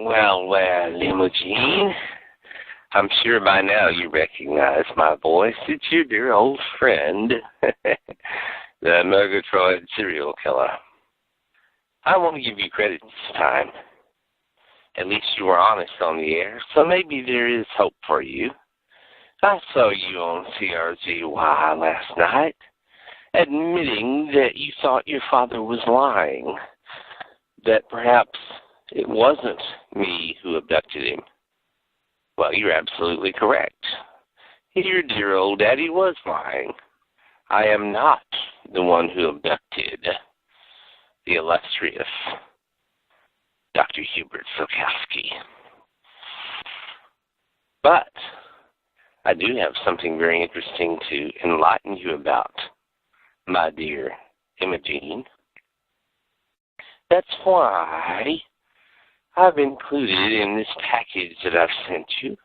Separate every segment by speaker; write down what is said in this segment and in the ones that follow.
Speaker 1: Well, Imogene. I'm sure by now you recognize my voice. It's your dear old friend, the Murgatroyd serial killer. I want to give you credit this time. At least you were honest on the air, so maybe there is hope for you. I saw you on CRZY last night, admitting that you thought your father was lying, that perhaps it wasn't me who abducted him. Well, you're absolutely correct. Your dear old daddy was lying. I am not the one who abducted the illustrious Dr. Hubert Silkowski. But I do have something very interesting to enlighten you about, my dear Imogene. That's why I've included in this package that I've sent you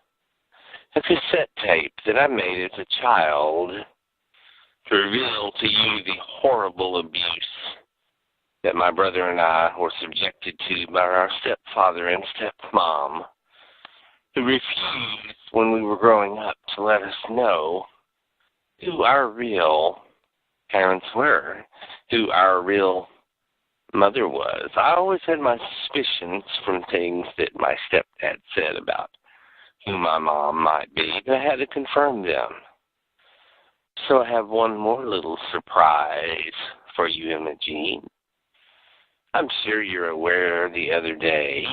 Speaker 1: a cassette tape that I made as a child to reveal to you the horrible abuse that my brother and I were subjected to by our stepfather and stepmom, who refused when we were growing up to let us know who our real parents were, who our real mother was. I always had my suspicions from things that my stepdad said about who my mom might be, but I had to confirm them. So I have one more little surprise for you, Imogene. I'm sure you're aware the other day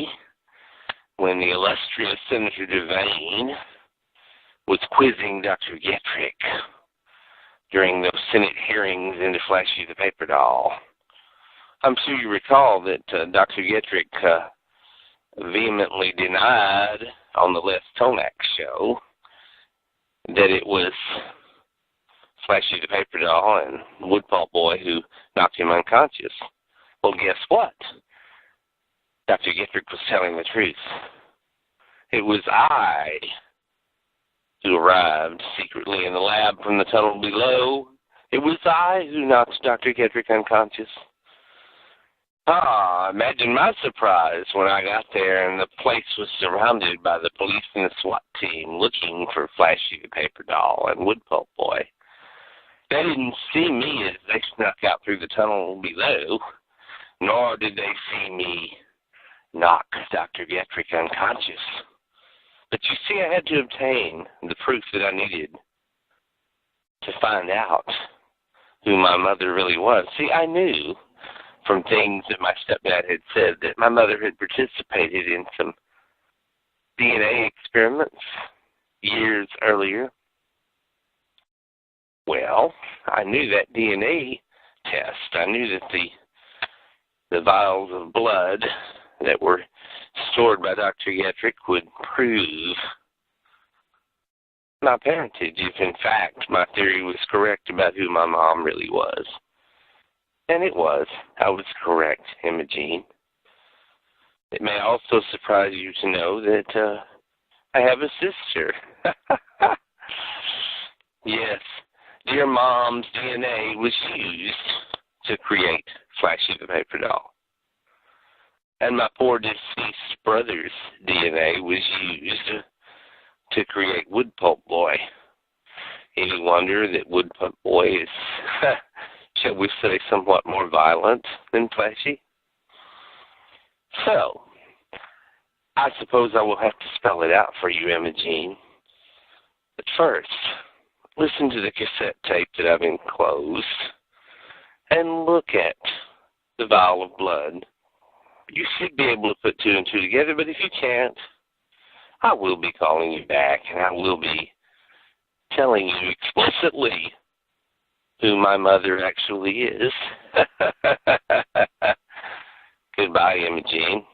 Speaker 1: when the illustrious Senator Devane was quizzing Dr. Getrick during those Senate hearings into Flashy the Paper Doll. I'm sure you recall that Dr. Getrick vehemently denied on the Les Tonak show that it was Flashy the Paper Doll and Woodpulp Boy who knocked him unconscious. Well, guess what? Dr. Getrick was telling the truth. It was I who arrived secretly in the lab from the tunnel below. It was I who knocked Dr. Getrick unconscious. Imagine my surprise when I got there and the place was surrounded by the police and the SWAT team looking for Flashy the Paper Doll and Woodpulp Boy. They didn't see me as they snuck out through the tunnel below, nor did they see me knock Dr. Getrick unconscious. But you see, I had to obtain the proof that I needed to find out who my mother really was. See, I knew from things that my stepdad had said that my mother had participated in some DNA experiments years earlier. Well, I knew that DNA test. I knew that the vials of blood that were stored by Dr. Getrick would prove my parentage if, in fact, my theory was correct about who my mom really was. And it was. I was correct, Imogene. It may also surprise you to know that I have a sister. Yes, dear Mom's DNA was used to create Flashy the Paper Doll. And my poor deceased brother's DNA was used to create Woodpulp Boy. Any wonder that Woodpulp Boy is, shall we say, somewhat more violent than Flashy? So, I suppose I will have to spell it out for you, Imogene. But first, listen to the cassette tape that I've enclosed and look at the vial of blood. You should be able to put two and two together, but if you can't, I will be calling you back, and I will be telling you explicitly who my mother actually is. Goodbye, Imogene.